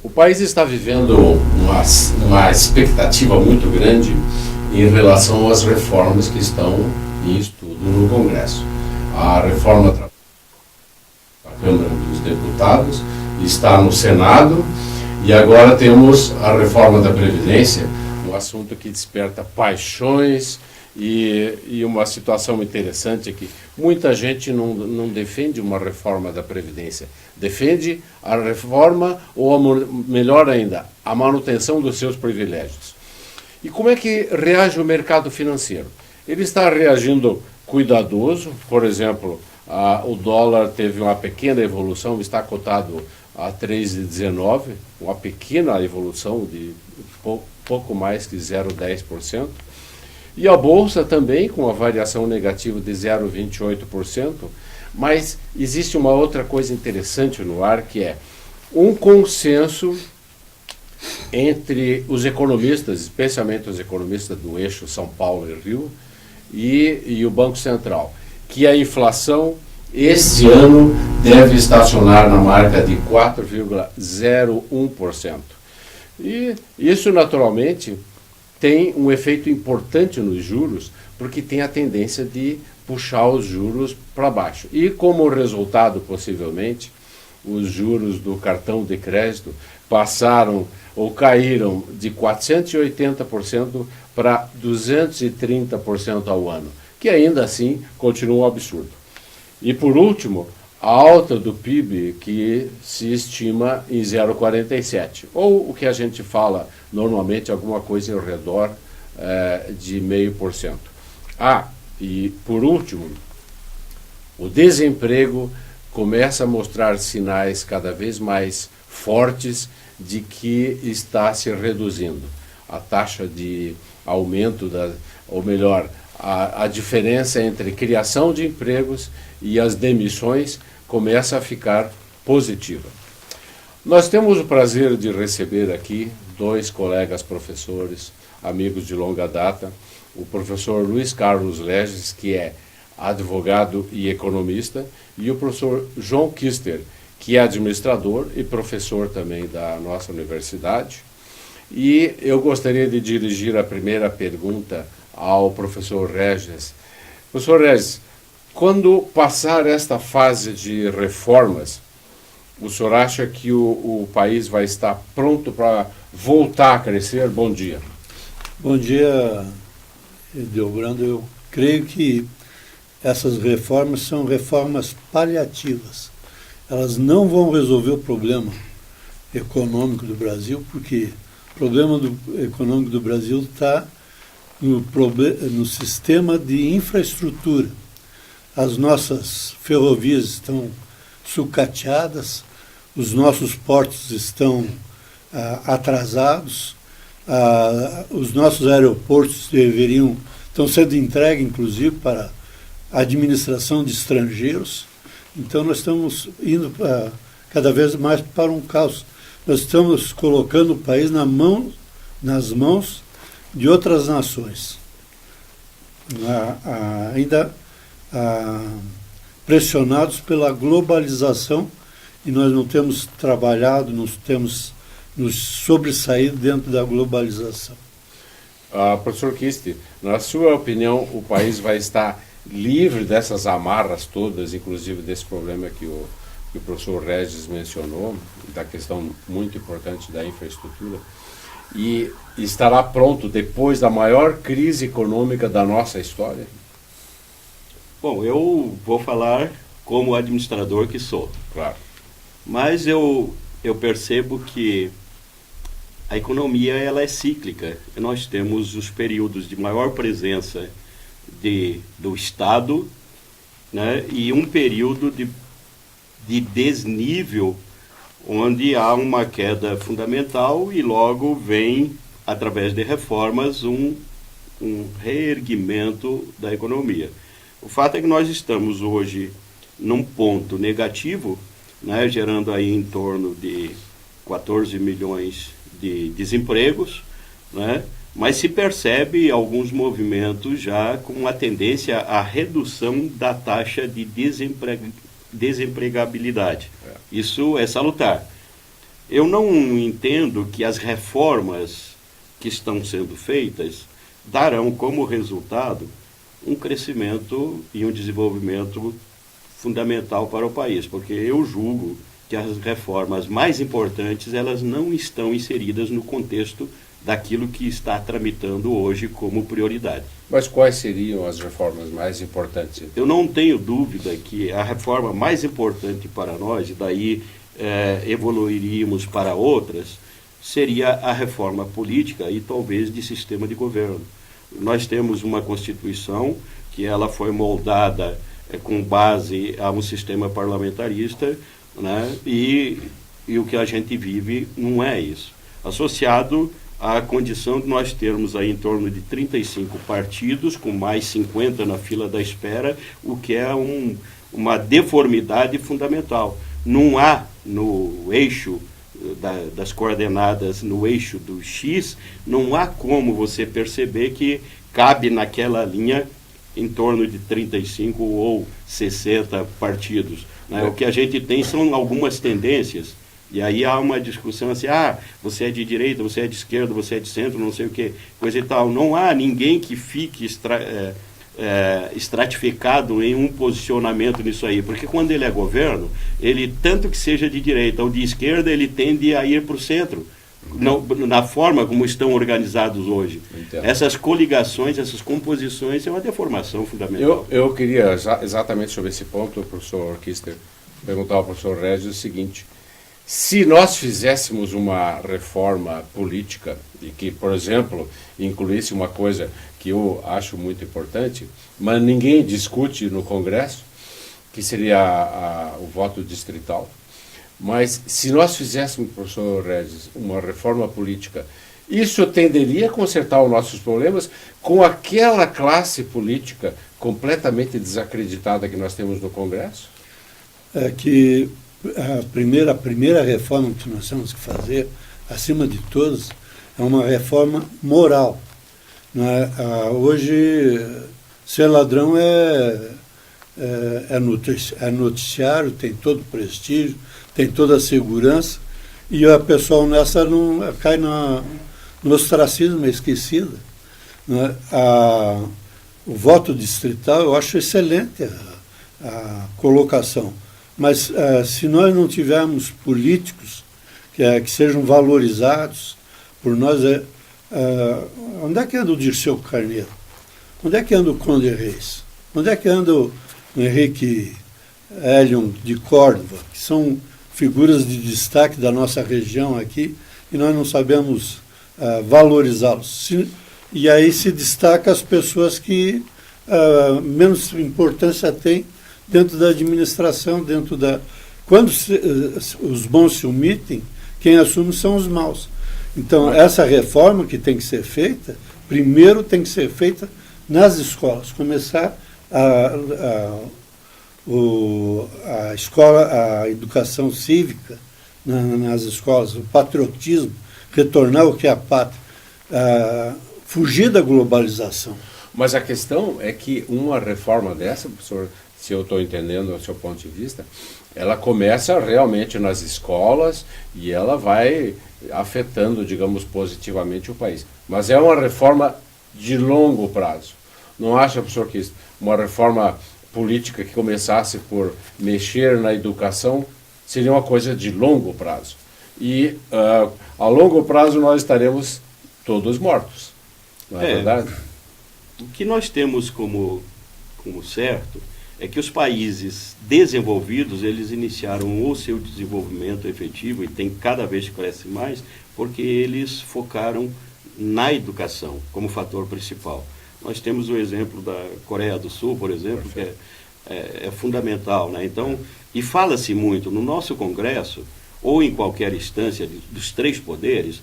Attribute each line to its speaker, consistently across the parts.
Speaker 1: O país está vivendo uma expectativa muito grande em relação às reformas que estão em estudo no Congresso. A reforma da Câmara dos Deputados está no Senado e agora temos a reforma da Previdência, um assunto que desperta paixões e uma situação interessante é que muita gente não defende uma reforma da Previdência, defende a reforma ou, melhor ainda, a manutenção dos seus privilégios. E como é que reage o mercado financeiro? Ele está reagindo cuidadoso, por exemplo, o dólar teve uma pequena evolução, está cotado a 3,19, uma pequena evolução de pouco mais que 0,10%. E a Bolsa também com a variação negativa de 0,28%, mas existe uma outra coisa interessante no ar, que é um consenso entre os economistas, especialmente os economistas do eixo São Paulo e Rio, e o Banco Central, que a inflação este ano deve estacionar na marca de 4,01%. E isso, naturalmente, tem um efeito importante nos juros, porque tem a tendência de puxar os juros para baixo. E como resultado, possivelmente, os juros do cartão de crédito passaram ou caíram de 480% para 230% ao ano, que ainda assim continua um absurdo. E por último, a alta do PIB, que se estima em 0,47, ou o que a gente fala normalmente, alguma coisa ao redor de 0,5%. E por último, o desemprego começa a mostrar sinais cada vez mais fortes de que está se reduzindo. A taxa de aumento, ou melhor, a diferença entre criação de empregos e as demissões começa a ficar positiva. Nós temos o prazer de receber aqui dois colegas professores, amigos de longa data, o professor Luiz Carlos Regis, que é advogado e economista, e o professor João Kister, que é administrador e professor também da nossa universidade. E eu gostaria de dirigir a primeira pergunta ao professor Regis. Professor Regis, quando passar esta fase de reformas, o senhor acha que o país vai estar pronto para voltar a crescer? Bom dia.
Speaker 2: Bom dia, Edelbrando. Eu creio que essas reformas são reformas paliativas. Elas não vão resolver o problema econômico do Brasil, porque o problema econômico do Brasil está no sistema de infraestrutura. As nossas ferrovias estão sucateadas, os nossos portos estão atrasados, os nossos aeroportos estão sendo entregues, inclusive, para a administração de estrangeiros. Então, nós estamos indo cada vez mais para um caos. Nós estamos colocando o país nas mãos de outras nações. Ainda pressionados pela globalização, e nós não temos trabalhado, não temos nos sobressaído dentro da globalização.
Speaker 1: Professor Kister, na sua opinião, o país vai estar livre dessas amarras todas, inclusive desse problema que o professor Regis mencionou, da questão muito importante da infraestrutura, e estará pronto depois da maior crise econômica da nossa história?
Speaker 3: Bom, eu vou falar como administrador que sou.
Speaker 1: Claro.
Speaker 3: Mas eu percebo que a economia ela é cíclica. Nós temos os períodos de maior presença do Estado, né, e um período de desnível, onde há uma queda fundamental e logo vem, através de reformas, um reerguimento da economia. O fato é que nós estamos hoje num ponto negativo, né, gerando aí em torno de 14 milhões de desempregos, né, mas se percebe alguns movimentos já com uma tendência à redução da taxa de desempregabilidade. Isso é salutar. Eu não entendo que as reformas que estão sendo feitas darão como resultado um crescimento e um desenvolvimento fundamental para o país, porque eu julgo que as reformas mais importantes elas não estão inseridas no contexto daquilo que está tramitando hoje como prioridade.
Speaker 1: Mas quais seriam as reformas mais importantes?
Speaker 3: Eu não tenho dúvida que a reforma mais importante para nós, e daí evoluiríamos para outras, seria a reforma política e talvez de sistema de governo. Nós temos uma Constituição que ela foi moldada com base a um sistema parlamentarista, né? E o que a gente vive não é isso. Associado à condição de nós termos aí em torno de 35 partidos, com mais 50 na fila da espera, o que é uma deformidade fundamental. Não há no eixo das coordenadas, no eixo do X, não há como você perceber que cabe naquela linha em torno de 35 ou 60 partidos. Né? O que a gente tem são algumas tendências, e aí há uma discussão assim, você é de direita, você é de esquerda, você é de centro, não sei o que, coisa e tal. Não há ninguém que fique estratificado em um posicionamento nisso aí, porque quando ele é governo, ele, tanto que seja de direita ou de esquerda, ele tende a ir para o centro, na forma como estão organizados hoje.
Speaker 1: Entendo.
Speaker 3: Essas coligações, essas composições é uma deformação fundamental.
Speaker 1: Eu queria, exatamente sobre esse ponto, o professor Kister, perguntar ao professor Regis o seguinte: se nós fizéssemos uma reforma política e que, por exemplo, incluísse uma coisa que eu acho muito importante, mas ninguém discute no Congresso, que seria o voto distrital. Mas se nós fizéssemos, professor Regis, uma reforma política, isso tenderia a consertar os nossos problemas com aquela classe política completamente desacreditada que nós temos no Congresso?
Speaker 2: É que a primeira reforma que nós temos que fazer, acima de todas, é uma reforma moral. Né? Hoje, ser ladrão é noticiário, tem todo o prestígio, tem toda a segurança, e a pessoa nessa não cai no ostracismo, é esquecida. Né? O voto distrital, eu acho excelente a colocação, mas se nós não tivermos políticos que sejam valorizados por nós, onde é que anda o Dirceu Carneiro? Onde é que anda o Conde Reis? Onde é que anda o Henrique Elion de Córdova, que são figuras de destaque da nossa região aqui, e nós não sabemos valorizá-los. E aí se destaca as pessoas que menos importância têm dentro da administração, quando os bons se omitem, quem assume são os maus. Então, essa reforma que tem que ser feita, primeiro tem que ser feita nas escolas, começar a educação cívica nas escolas, o patriotismo, retornar o que é a pátria, fugir da globalização.
Speaker 1: Mas a questão é que uma reforma dessa, professor, se eu estou entendendo o seu ponto de vista, ela começa realmente nas escolas e ela vai afetando, digamos, positivamente o país. Mas é uma reforma de longo prazo. Não acha, professor, que uma reforma política que começasse por mexer na educação seria uma coisa de longo prazo? E a longo prazo nós estaremos todos mortos, não é verdade?
Speaker 3: O que nós temos como certo é que os países desenvolvidos, eles iniciaram o seu desenvolvimento efetivo, e tem cada vez cresce mais, porque eles focaram na educação como fator principal. Nós temos o exemplo da Coreia do Sul, por exemplo, que é fundamental, né? Então, e fala-se muito no nosso Congresso, ou em qualquer instância dos três poderes,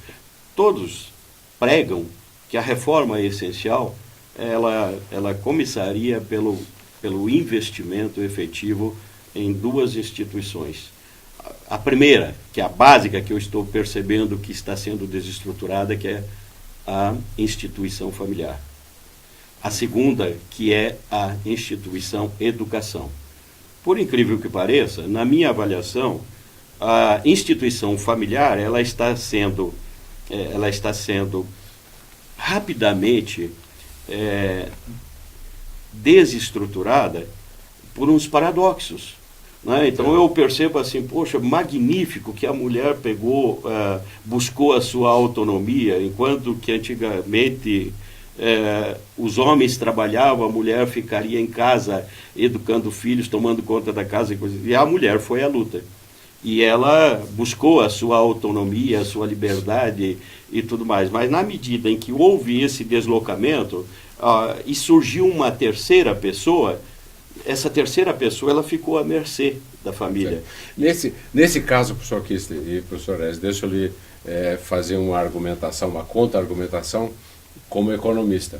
Speaker 3: todos pregam que a reforma essencial, ela começaria pelo investimento efetivo em duas instituições. A primeira, que é a básica, que eu estou percebendo que está sendo desestruturada, que é a instituição familiar. A segunda, que é a instituição educação. Por incrível que pareça, na minha avaliação, a instituição familiar ela está sendo rapidamente desestruturada por uns paradoxos. Né? Então eu percebo assim, poxa, magnífico que a mulher buscou a sua autonomia, enquanto que antigamente os homens trabalhavam, a mulher ficaria em casa educando filhos, tomando conta da casa e a mulher foi à luta. E ela buscou a sua autonomia, a sua liberdade e tudo mais. Mas na medida em que houve esse deslocamento e surgiu uma terceira pessoa, essa terceira pessoa ela ficou à mercê da família.
Speaker 1: Nesse caso, professor Kistler e professor Ezio, deixa eu lhe fazer uma argumentação, uma contra-argumentação como economista.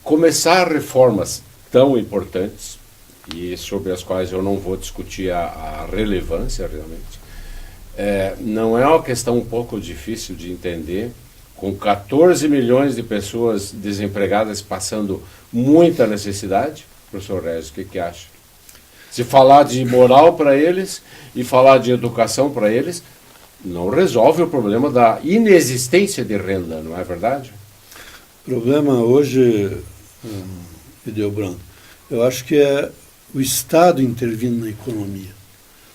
Speaker 1: Começar reformas tão importantes, e sobre as quais eu não vou discutir a relevância realmente, não é uma questão um pouco difícil de entender, com 14 milhões de pessoas desempregadas passando muita necessidade. Professor Ezio, o que acha? Se falar de moral para eles e falar de educação para eles, não resolve o problema da inexistência de renda, não é verdade?
Speaker 2: O problema hoje, Edelbrando, eu acho que é o Estado intervindo na economia.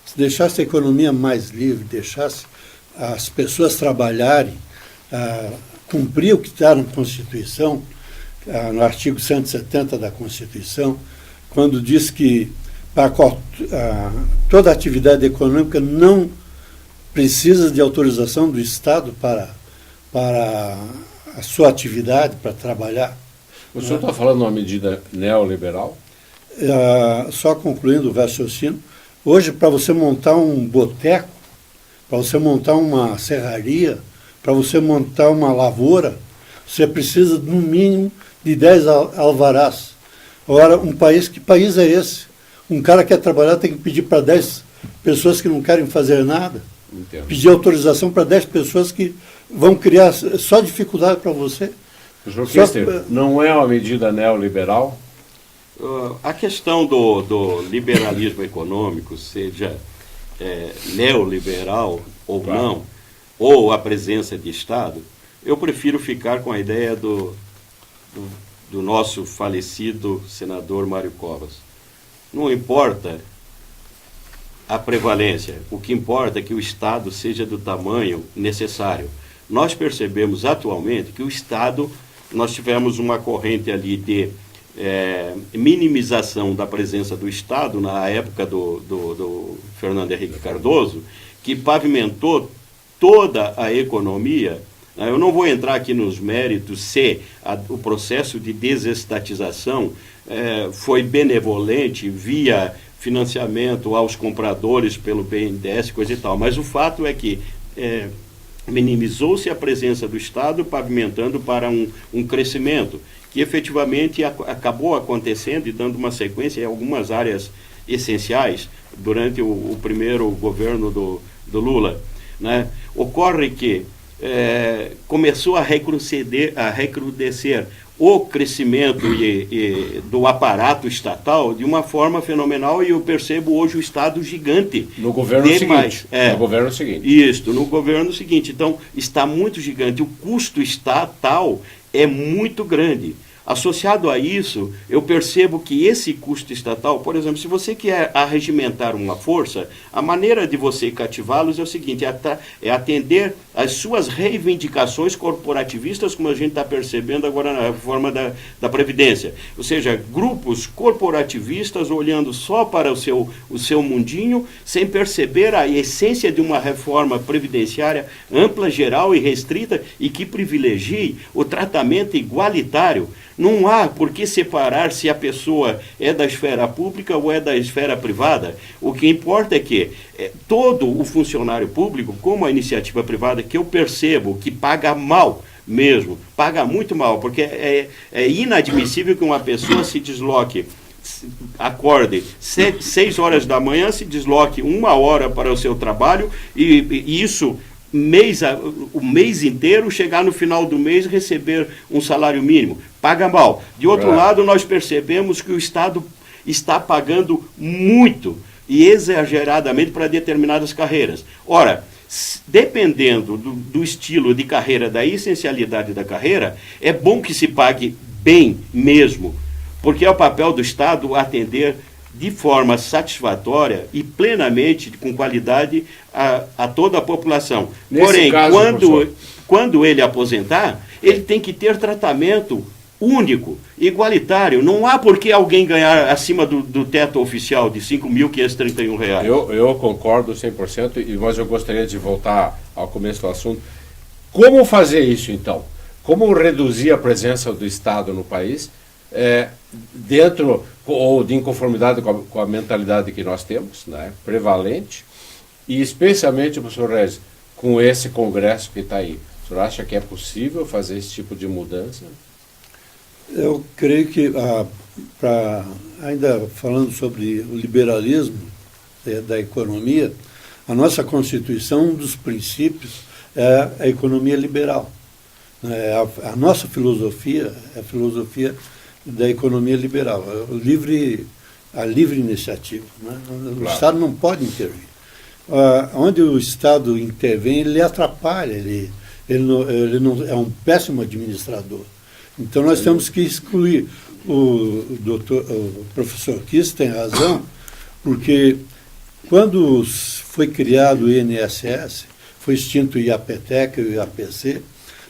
Speaker 2: Se deixasse a economia mais livre, deixasse as pessoas trabalharem, cumprir o que está na Constituição, no artigo 170 da Constituição, quando diz que toda atividade econômica não precisa de autorização do Estado para a sua atividade, para trabalhar.
Speaker 1: O senhor está falando de uma medida neoliberal?
Speaker 2: Só concluindo o raciocínio, hoje para você montar um boteco, para você montar uma serraria, para você montar uma lavoura, você precisa no mínimo de 10 alvarás. Ora, que país é esse? Um cara que quer trabalhar tem que pedir para 10 pessoas que não querem fazer nada.
Speaker 1: Entendo.
Speaker 2: Pedir autorização para 10 pessoas que vão criar só dificuldade para você.
Speaker 1: Professor Kistler, não é uma medida neoliberal?
Speaker 3: A questão do liberalismo econômico, seja neoliberal ou
Speaker 1: claro,
Speaker 3: não, ou a presença de Estado, eu prefiro ficar com a ideia do nosso falecido senador Mário Covas. Não importa a prevalência, o que importa é que o Estado seja do tamanho necessário. Nós percebemos atualmente que o Estado, nós tivemos uma corrente ali de minimização da presença do Estado na época do Fernando Henrique Cardoso, que pavimentou toda a economia. Eu não vou entrar aqui nos méritos se o processo de desestatização foi benevolente via financiamento aos compradores pelo BNDES, coisa e tal, mas o fato é que minimizou-se a presença do Estado, pavimentando para um crescimento que efetivamente acabou acontecendo e dando uma sequência em algumas áreas essenciais durante o primeiro governo do Lula. Né? Ocorre que começou a recrudescer o crescimento do aparato estatal de uma forma fenomenal, e eu percebo hoje o Estado gigante.
Speaker 1: No governo seguinte. No governo seguinte.
Speaker 3: Isso, no governo seguinte. Então, está muito gigante. O custo estatal é muito grande. Associado a isso, eu percebo que esse custo estatal, por exemplo, se você quer arregimentar uma força, a maneira de você cativá-los é o seguinte, é atender às suas reivindicações corporativistas, como a gente está percebendo agora na reforma da Previdência. Ou seja, grupos corporativistas olhando só para o seu mundinho, sem perceber a essência de uma reforma previdenciária ampla, geral e restrita, e que privilegie o tratamento igualitário. Não há por que separar se a pessoa é da esfera pública ou é da esfera privada. O que importa é que todo o funcionário público, como a iniciativa privada, que eu percebo que paga mal mesmo, paga muito mal, porque é inadmissível que uma pessoa se desloque, acorde 6 horas da manhã, se desloque 1 hora para o seu trabalho e isso... o mês inteiro, chegar no final do mês e receber um salário mínimo. Paga mal. De outro lado, nós percebemos que o Estado está pagando muito e exageradamente para determinadas carreiras. Ora, dependendo do estilo de carreira, da essencialidade da carreira, é bom que se pague bem mesmo, porque é o papel do Estado atender de forma satisfatória e plenamente, com qualidade, a toda a população.
Speaker 1: Nesse
Speaker 3: Porém,
Speaker 1: caso,
Speaker 3: quando ele aposentar, ele tem que ter tratamento único, igualitário. Não há por que alguém ganhar acima do teto oficial de R$ 5.531.
Speaker 1: Eu concordo 100%, mas eu gostaria de voltar ao começo do assunto. Como fazer isso, então? Como reduzir a presença do Estado no país, dentro ou de inconformidade com a mentalidade que nós temos, né, prevalente, e especialmente, professor Regis, com esse Congresso que está aí. O senhor acha que é possível fazer esse tipo de mudança?
Speaker 2: Eu creio que, ainda falando sobre o liberalismo da economia, a nossa Constituição, um dos princípios é a economia liberal. A nossa filosofia é a filosofia da economia liberal, a livre iniciativa. Né? O
Speaker 1: Claro.
Speaker 2: Estado não pode intervir. Onde o Estado intervém, ele atrapalha, ele não, é um péssimo administrador. Então nós temos que excluir. O professor Kiss tem razão, porque quando foi criado o INSS, foi extinto o IAPTEC e o IAPC,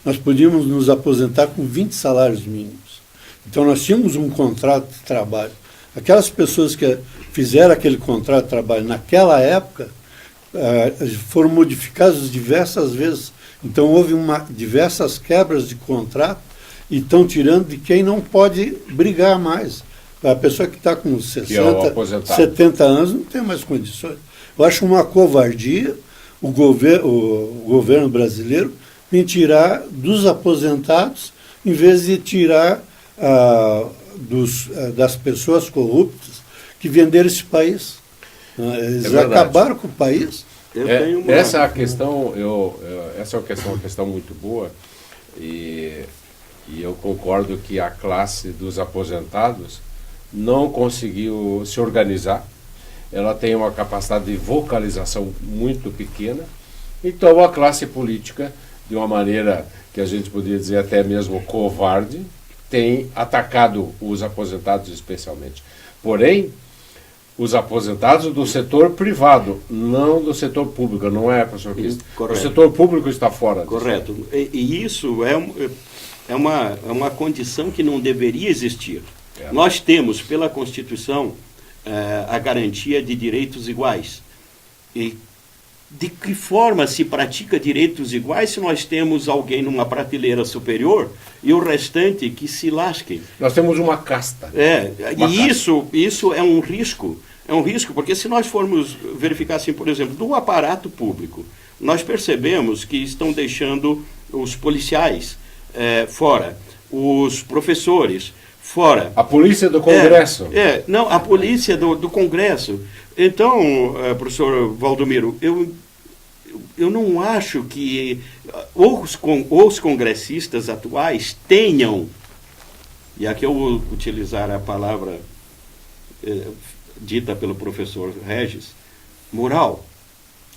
Speaker 2: nós podíamos nos aposentar com 20 salários mínimos. Então nós tínhamos um contrato de trabalho. Aquelas pessoas que fizeram aquele contrato de trabalho naquela época foram modificadas diversas vezes. Então houve diversas quebras de contrato e estão tirando de quem não pode brigar mais. A pessoa que está com 60, 70 anos não tem mais condições. Eu acho uma covardia o governo brasileiro em tirar dos aposentados, em vez de tirar das pessoas corruptas que venderam esse país. Eles acabaram com o país.
Speaker 1: Essa é a questão, essa é uma questão muito boa, e eu concordo que a classe dos aposentados não conseguiu se organizar. Ela tem uma capacidade de vocalização muito pequena. Então a classe política, de uma maneira que a gente poderia dizer até mesmo covarde, tem atacado os aposentados especialmente. Porém, os aposentados do setor privado, não do setor público, não é, professor Kiss? O setor público está fora disso.
Speaker 3: Correto. E isso é uma condição que não deveria existir. Nós temos, pela Constituição, a garantia de direitos iguais. E de que forma se pratica direitos iguais se nós temos alguém numa prateleira superior e o restante que se lasque?
Speaker 1: Nós temos uma casta.
Speaker 3: Isso é um risco. É um risco, porque se nós formos verificar, assim, por exemplo, do aparato público, nós percebemos que estão deixando os policiais fora, os professores fora.
Speaker 1: A polícia do Congresso.
Speaker 3: Não, a polícia do Congresso. Então, professor Valdomiro, eu não acho que os congressistas atuais tenham, e aqui eu vou utilizar a palavra dita pelo professor Regis, moral,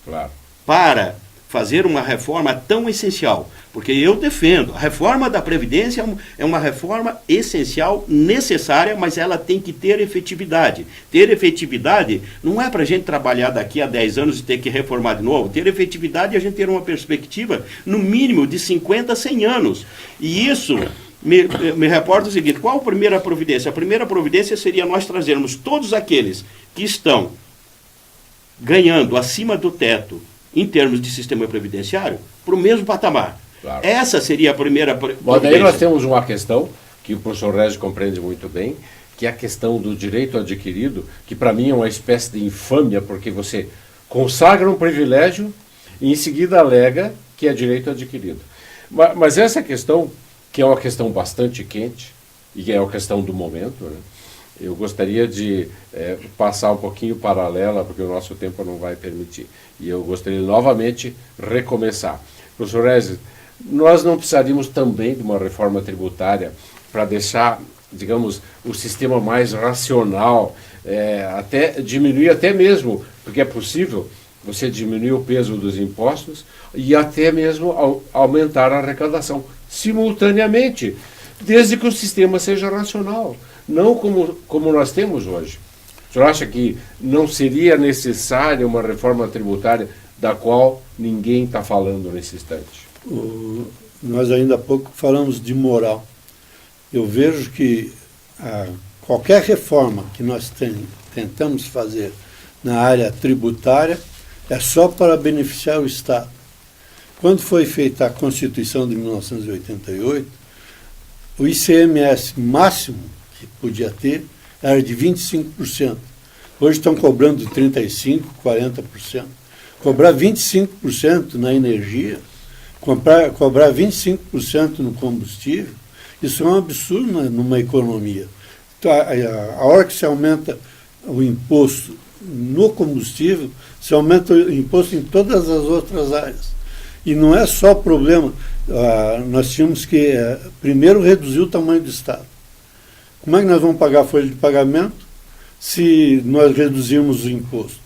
Speaker 1: claro,
Speaker 3: para fazer uma reforma tão essencial. Porque eu defendo, a reforma da Previdência é uma reforma essencial, necessária, mas ela tem que ter efetividade. Ter efetividade não é para a gente trabalhar daqui a 10 anos e ter que reformar de novo. Ter efetividade é a gente ter uma perspectiva, no mínimo, de 50 a 100 anos. E isso me reporta o seguinte: qual a primeira providência? A primeira providência seria nós trazermos todos aqueles que estão ganhando acima do teto em termos de sistema previdenciário para o mesmo patamar. Claro. Essa seria a primeira providência.
Speaker 1: Bom, daí nós temos uma questão que o professor Regis compreende muito bem, que é a questão do direito adquirido, que para mim é uma espécie de infâmia, porque você consagra um privilégio e em seguida alega que é direito adquirido. Mas essa questão, que é uma questão bastante quente, e é uma questão do momento, né? Eu gostaria de passar um pouquinho paralela, porque o nosso tempo não vai permitir. E eu gostaria de novamente recomeçar. Professor Regis, nós não precisaríamos também de uma reforma tributária para deixar, digamos, o sistema mais racional, até diminuir até mesmo, porque é possível você diminuir o peso dos impostos e até mesmo aumentar a arrecadação simultaneamente, desde que o sistema seja racional, não como nós temos hoje. O senhor acha que não seria necessária uma reforma tributária da qual ninguém está falando nesse instante?
Speaker 2: Nós ainda há pouco falamos de moral. Eu vejo que qualquer reforma que nós tentamos fazer na área tributária é só para beneficiar o Estado. Quando foi feita a Constituição de 1988, o ICMS máximo que podia ter era de 25%. Hoje estão cobrando 35%, 40%. Cobrar 25% na energia, cobrar 25% no combustível, isso é um absurdo numa economia. Então, a hora que se aumenta o imposto no combustível, se aumenta o imposto em todas as outras áreas. E não é só problema, nós tínhamos que primeiro reduzir o tamanho do Estado. Como é que nós vamos pagar a folha de pagamento se nós reduzirmos o imposto?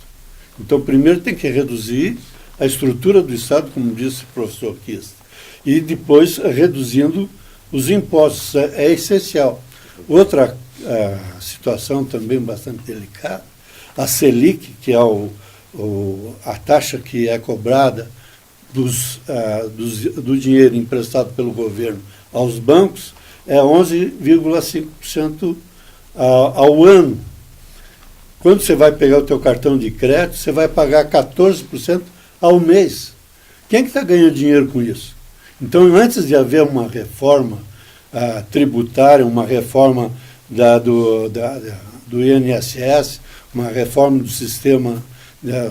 Speaker 2: Então, primeiro tem que reduzir a estrutura do Estado, como disse o professor Kist, e depois reduzindo os impostos. É essencial. Outra situação também bastante delicada, a Selic, que é a taxa que é cobrada do dinheiro emprestado pelo governo aos bancos, é 11,5% ao ano. Quando você vai pegar o teu cartão de crédito, você vai pagar 14% ao mês. Quem é que está ganhando dinheiro com isso? Então, antes de haver uma reforma tributária, uma reforma do INSS, uma reforma do sistema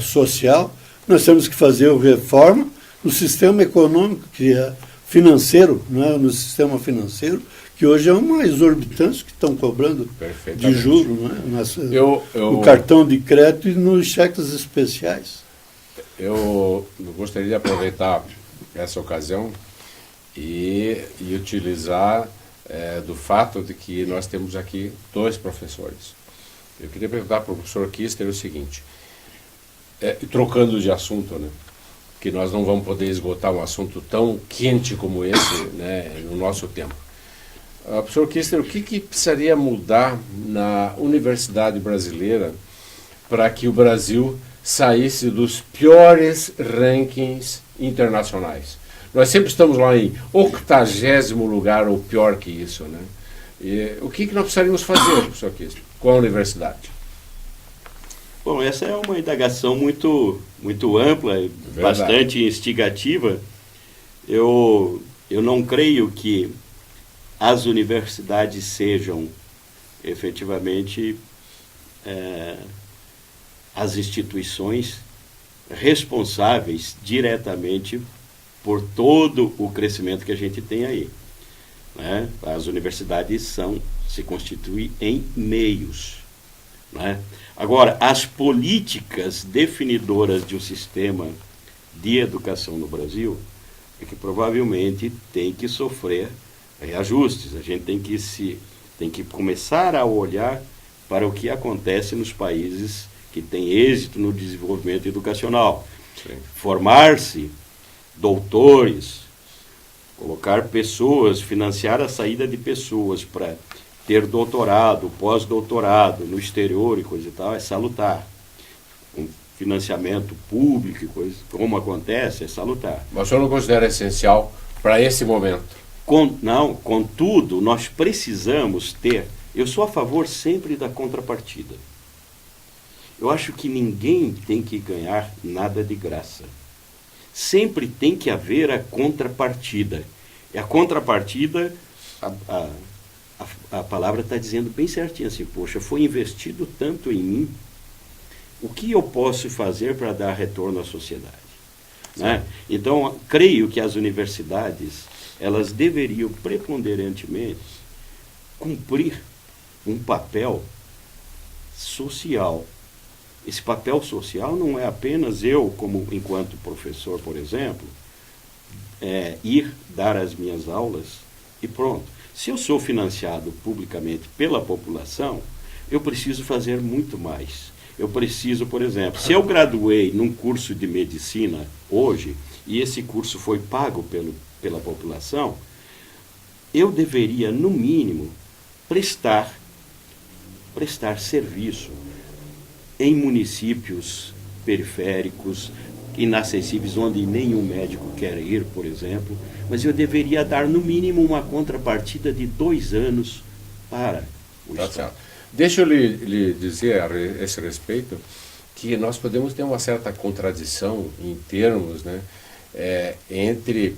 Speaker 2: social, nós temos que fazer a reforma no sistema econômico, que é financeiro, né, no sistema financeiro, que hoje é uma exorbitância que estão cobrando de juros, né, no cartão de crédito e nos cheques especiais.
Speaker 1: Eu gostaria de aproveitar essa ocasião e utilizar do fato de que nós temos aqui 2 professores. Eu queria perguntar para o professor Kister o seguinte, trocando de assunto, né, que nós não vamos poder esgotar um assunto tão quente como esse, né, no nosso tempo. Professor Kister, o que precisaria mudar na universidade brasileira para que o Brasil saísse dos piores rankings internacionais? Nós sempre estamos lá em 80º lugar, ou pior que isso, né? E o que nós precisaríamos fazer, professor Kister, com a universidade?
Speaker 3: Bom, essa é uma indagação muito ampla, bastante instigativa. Eu não creio que as universidades sejam efetivamente as instituições responsáveis diretamente por todo o crescimento que a gente tem aí, né? As universidades se constituem em meios, né? Agora, as políticas definidoras de um sistema de educação no Brasil é que provavelmente tem que sofrer reajustes. A gente tem que começar a olhar para o que acontece nos países que têm êxito no desenvolvimento educacional. Formar-se doutores, colocar pessoas, financiar a saída de pessoas para ter doutorado, pós-doutorado no exterior e coisa e tal, é salutar. Um financiamento público e coisa, como acontece, é salutar.
Speaker 1: Mas o senhor não considera essencial para esse momento?
Speaker 3: Contudo, nós precisamos ter... Eu sou a favor sempre da contrapartida. Eu acho que ninguém tem que ganhar nada de graça. Sempre tem que haver a contrapartida. E a contrapartida, a palavra está dizendo bem certinho assim, poxa, foi investido tanto em mim, o que eu posso fazer para dar retorno à sociedade? Né? Então, creio que as universidades, elas deveriam preponderantemente cumprir um papel social. Esse papel social não é apenas eu, como enquanto professor, por exemplo, ir dar as minhas aulas e pronto. Se eu sou financiado publicamente pela população, eu preciso fazer muito mais. Eu preciso, por exemplo, se eu graduei num curso de medicina hoje, e esse curso foi pago pela população, eu deveria, no mínimo, prestar serviço em municípios periféricos, inacessíveis, onde nenhum médico quer ir, por exemplo, mas eu deveria dar, no mínimo, uma contrapartida de 2 anos para o Estado.
Speaker 1: Certo. Deixa eu lhe dizer a esse respeito que nós podemos ter uma certa contradição em termos, né, entre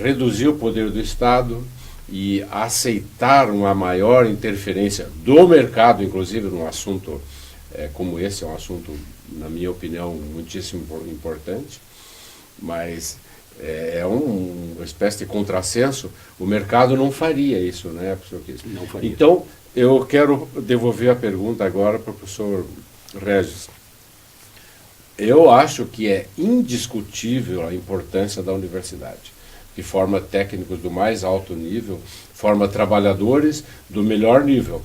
Speaker 1: reduzir o poder do Estado e aceitar uma maior interferência do mercado, inclusive num assunto como esse, é um assunto, na minha opinião, muitíssimo importante, mas é uma espécie de contrassenso. O mercado não faria isso, né, professor Kister?
Speaker 3: Não faria.
Speaker 1: Então, eu quero devolver a pergunta agora para o professor Regis. Eu acho que é indiscutível a importância da universidade, que forma técnicos do mais alto nível, forma trabalhadores do melhor nível.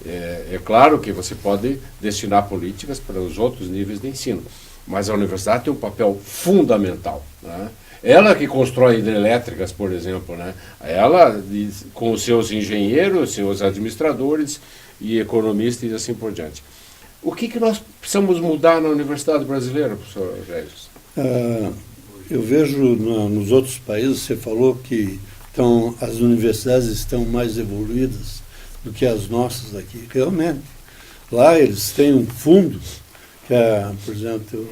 Speaker 1: É claro que você pode destinar políticas para os outros níveis de ensino, mas a universidade tem um papel fundamental, né? Ela que constrói hidrelétricas, por exemplo, né? Ela, com os seus engenheiros, seus administradores e economistas e assim por diante. O que nós precisamos mudar na universidade brasileira, professor Regis?
Speaker 2: Eu vejo nos outros países, você falou que as universidades estão mais evoluídas do que as nossas aqui. Realmente. Lá eles têm um fundo, que é, por exemplo,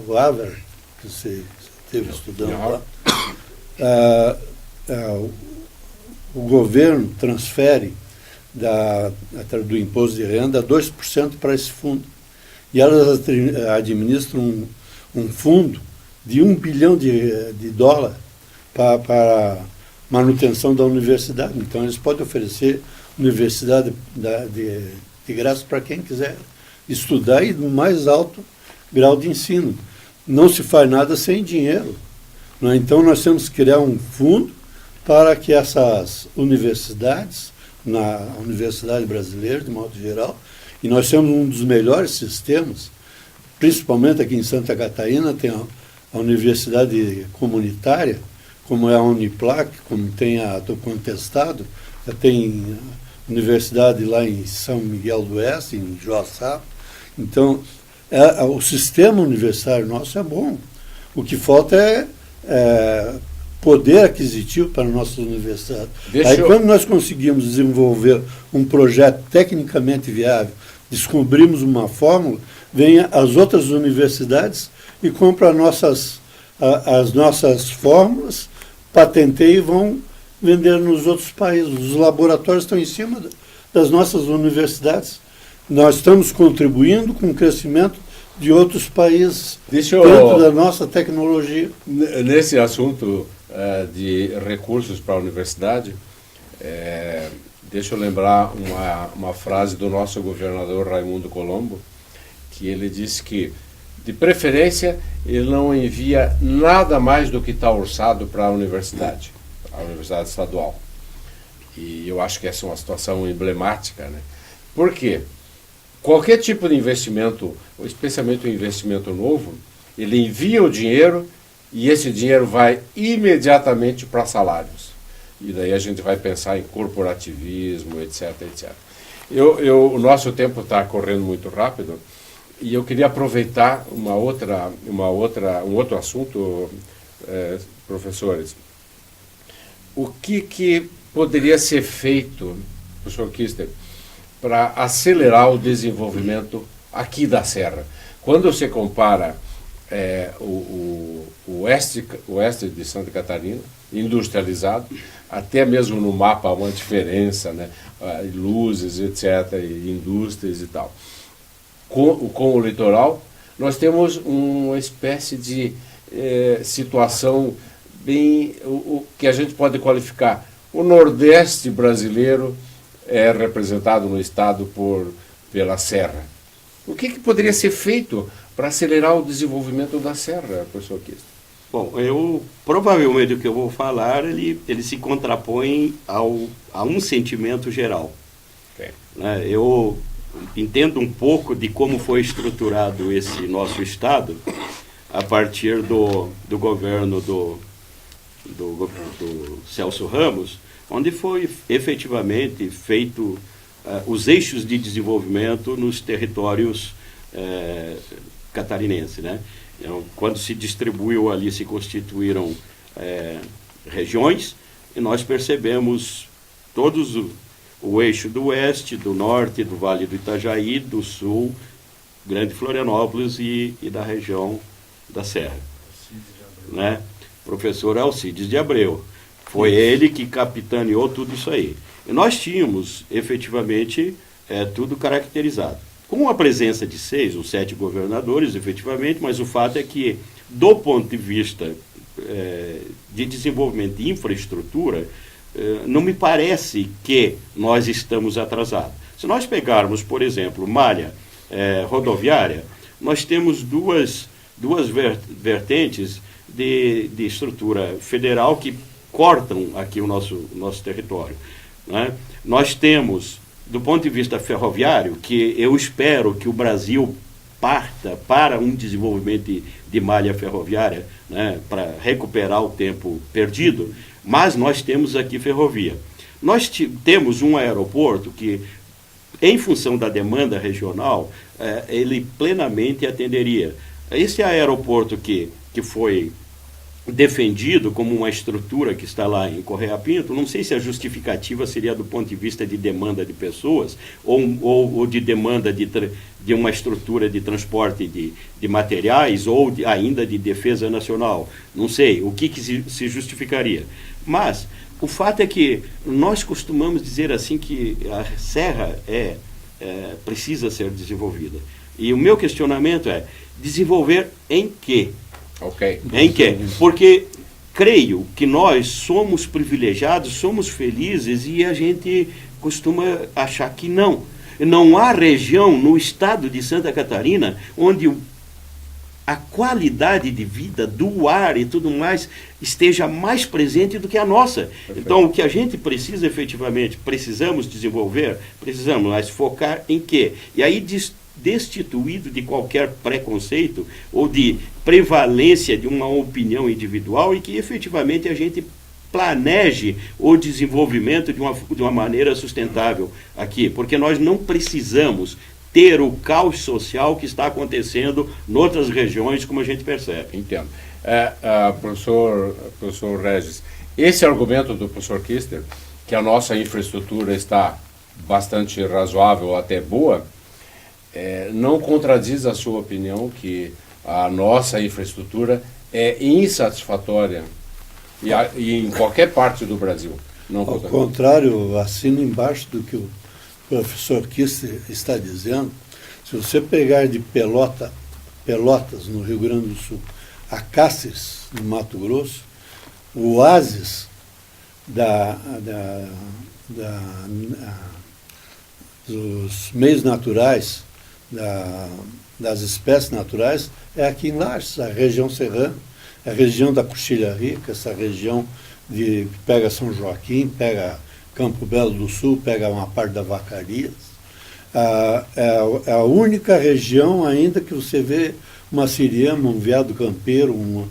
Speaker 2: o Haver, que você esteve estudando lá, o governo transfere do imposto de renda 2% para esse fundo. E elas administram um fundo de $1 bilhão para manutenção da universidade. Então, eles podem oferecer universidade de graça para quem quiser estudar e no mais alto grau de ensino. Não se faz nada sem dinheiro, né? Então, nós temos que criar um fundo para que essas universidades, na Universidade Brasileira, de modo geral, e nós temos um dos melhores sistemas, principalmente aqui em Santa Catarina, tem a universidade comunitária, como é a Uniplac, como tem a do Contestado, tem a universidade lá em São Miguel do Oeste, em Joaçá. Então, o sistema universitário nosso é bom. O que falta é poder aquisitivo para a nossa universidade. Quando nós conseguimos desenvolver um projeto tecnicamente viável, descobrimos uma fórmula, vem as outras universidades e compram as nossas fórmulas, patenteiam e vão vender nos outros países. Os laboratórios estão em cima das nossas universidades. Nós estamos contribuindo com o crescimento de outros países dentro da nossa tecnologia.
Speaker 1: Nesse assunto de recursos para a universidade, deixa eu lembrar uma frase do nosso governador Raimundo Colombo, que ele disse que, de preferência, ele não envia nada mais do que está orçado para a universidade estadual. E eu acho que essa é uma situação emblemática, né? Por quê? Qualquer tipo de investimento, especialmente o investimento novo, ele envia o dinheiro e esse dinheiro vai imediatamente para salários. E daí a gente vai pensar em corporativismo, etc, etc. O nosso tempo está correndo muito rápido e eu queria aproveitar um outro assunto, professores. O que poderia ser feito, professor Kister, para acelerar o desenvolvimento aqui da Serra? Quando você compara o oeste de Santa Catarina, industrializado, até mesmo no mapa há uma diferença, né? Luzes, etc., e indústrias e tal. Com o litoral, nós temos uma espécie de situação bem, o que a gente pode qualificar. O Nordeste brasileiro é representado no estado pela Serra. O que poderia ser feito para acelerar o desenvolvimento da Serra, professor Kister?
Speaker 3: Bom, provavelmente o que eu vou falar, ele se contrapõe a um sentimento geral.
Speaker 1: Okay.
Speaker 3: Né? Eu entendo um pouco de como foi estruturado esse nosso Estado a partir do governo do Celso Ramos, onde foi efetivamente feito os eixos de desenvolvimento nos territórios catarinenses, né? Então, quando se distribuiu ali, se constituíram regiões, e nós percebemos todos o eixo do oeste, do norte, do Vale do Itajaí, do sul, Grande Florianópolis e da região da Serra. Né? Professor Alcides de Abreu. Foi ele que capitaneou tudo isso aí. E nós tínhamos, efetivamente, tudo caracterizado. Com a presença de 6 ou 7 governadores, efetivamente, mas o fato é que, do ponto de vista de desenvolvimento de infraestrutura, não me parece que nós estamos atrasados. Se nós pegarmos, por exemplo, malha rodoviária, nós temos duas vertentes de estrutura federal que cortam aqui o nosso território. Né? Nós temos, do ponto de vista ferroviário, que eu espero que o Brasil parta para um desenvolvimento de malha ferroviária, né, para recuperar o tempo perdido, mas nós temos aqui ferrovia. Nós temos um aeroporto que, em função da demanda regional, ele plenamente atenderia. Esse aeroporto que foi defendido como uma estrutura que está lá em Correia Pinto, não sei se a justificativa seria do ponto de vista de demanda de pessoas ou de demanda de uma estrutura de transporte de materiais ou ainda de defesa nacional. Não sei o que se justificaria. Mas o fato é que nós costumamos dizer assim que a serra precisa ser desenvolvida. E o meu questionamento é: desenvolver em quê?
Speaker 1: Ok.
Speaker 3: Em quê? Porque creio que nós somos privilegiados, somos felizes e a gente costuma achar que não. Não há região no estado de Santa Catarina onde a qualidade de vida do ar e tudo mais esteja mais presente do que a nossa. Perfeito. Então, o que a gente precisa efetivamente, precisamos desenvolver, mas focar em quê? E aí destituído de qualquer preconceito ou de prevalência de uma opinião individual e que efetivamente a gente planeje o desenvolvimento de uma maneira sustentável aqui, porque nós não precisamos ter o caos social que está acontecendo em outras regiões, como a gente percebe.
Speaker 1: Entendo. Professor Regis, esse argumento do professor Kister, que a nossa infraestrutura está bastante razoável ou até boa, não contradiz a sua opinião que a nossa infraestrutura é insatisfatória e em qualquer parte do Brasil. Não
Speaker 2: Ao contrário, assino embaixo do que o professor Kister está dizendo. Se você pegar de Pelotas, no Rio Grande do Sul, a Cáceres, no Mato Grosso, o oásis dos meios naturais, das espécies naturais, é aqui em Lages, a região serrana, a região da Coxilha Rica, essa região que pega São Joaquim, pega Campo Belo do Sul, pega uma parte da Vacarias. É a única região ainda que você vê uma siriema, um veado campeiro, um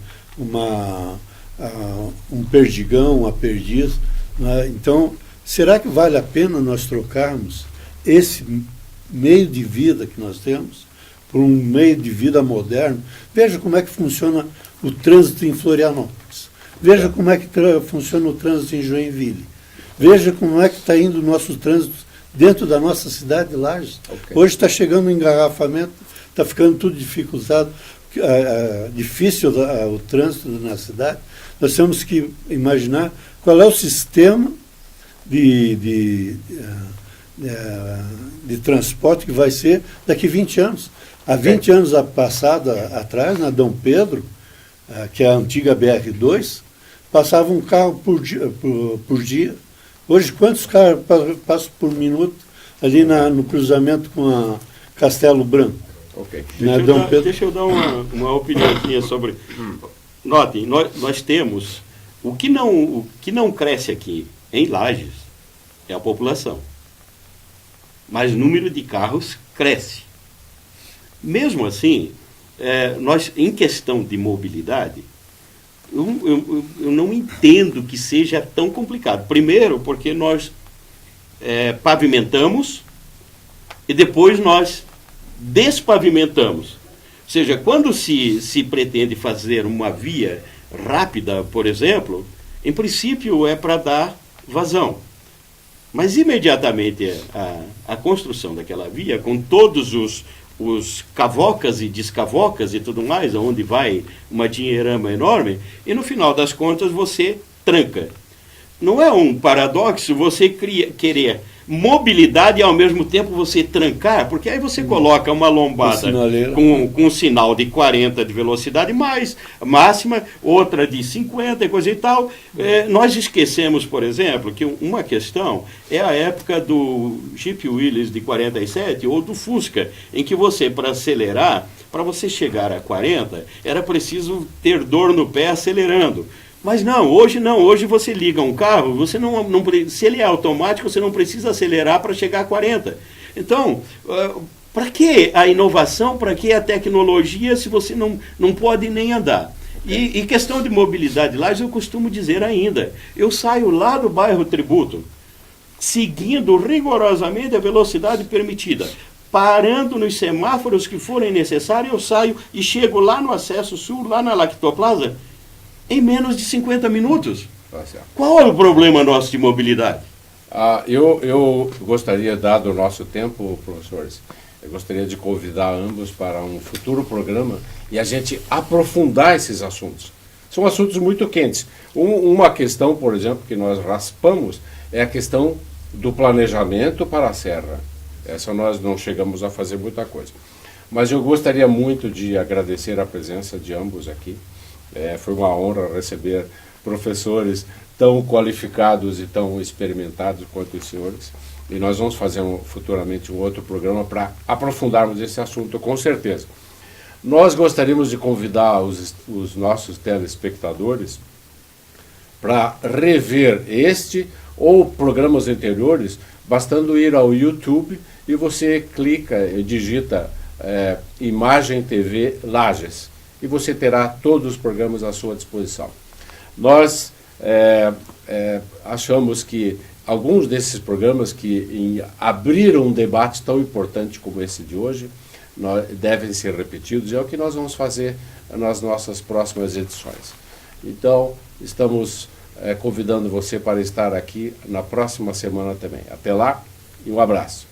Speaker 2: perdigão, uma perdiz. Né? Então, será que vale a pena nós trocarmos esse meio de vida que nós temos por um meio de vida moderno? Veja como é que funciona o trânsito em Florianópolis. Veja como é que funciona o trânsito em Joinville. Veja como é que está indo o nosso trânsito dentro da nossa cidade de Lages. Okay. Hoje está chegando o engarrafamento, está ficando tudo dificultado, difícil o trânsito na cidade. Nós temos que imaginar qual é o sistema de transporte que vai ser daqui 20 anos. Há 20 anos atrás, na Dom Pedro, que é a antiga BR-2, passava um carro por dia. Hoje, quantos carros passam por minuto ali no cruzamento com a Castelo Branco?
Speaker 1: Okay.
Speaker 3: Deixa eu dar uma opiniãozinha sobre... Notem, nós temos... O que não cresce aqui em Lages é a população. mas o número de carros cresce. Mesmo assim, nós, em questão de mobilidade, eu não entendo que seja tão complicado. Primeiro, porque nós pavimentamos e depois nós despavimentamos. Ou seja, quando se pretende fazer uma via rápida, por exemplo, em princípio é para dar vazão. Mas imediatamente a construção daquela via, com todos os cavocas e descavocas e tudo mais, onde vai uma dinheirama enorme, e no final das contas você tranca. Não é um paradoxo você querer mobilidade e ao mesmo tempo você trancar, porque aí você coloca uma lombada com um sinal de 40 de velocidade máxima, outra de 50 e coisa e tal. Nós esquecemos, por exemplo, que uma questão é a época do Jeep Willys de 47 ou do Fusca, em que você, para acelerar, para você chegar a 40, era preciso ter dor no pé acelerando. Mas hoje você liga um carro, você se ele é automático, você não precisa acelerar para chegar a 40. Então, para que a inovação, para que a tecnologia, se você não pode nem andar? E questão de mobilidade lá, eu costumo dizer ainda, eu saio lá do bairro Tributo, seguindo rigorosamente a velocidade permitida, parando nos semáforos que forem necessários, eu saio e chego lá no acesso sul, lá na Lactoplaza, em menos de 50 minutos. Qual é o problema nosso de mobilidade?
Speaker 1: Eu gostaria, dado o nosso tempo, professores, eu gostaria de convidar ambos para um futuro programa e a gente aprofundar esses assuntos. São assuntos muito quentes. Uma questão, por exemplo, que nós raspamos é a questão do planejamento para a serra. Essa nós não chegamos a fazer muita coisa. Mas eu gostaria muito de agradecer a presença de ambos aqui. Foi uma honra receber professores tão qualificados e tão experimentados quanto os senhores. E nós vamos fazer futuramente um outro programa para aprofundarmos esse assunto, com certeza. Nós gostaríamos de convidar os nossos telespectadores para rever este ou programas anteriores, bastando ir ao YouTube e você clica e digita Imagem TV Lages. E você terá todos os programas à sua disposição. Nós achamos que alguns desses programas que abriram um debate tão importante como esse de hoje devem ser repetidos, e é o que nós vamos fazer nas nossas próximas edições. Então, estamos convidando você para estar aqui na próxima semana também. Até lá e um abraço.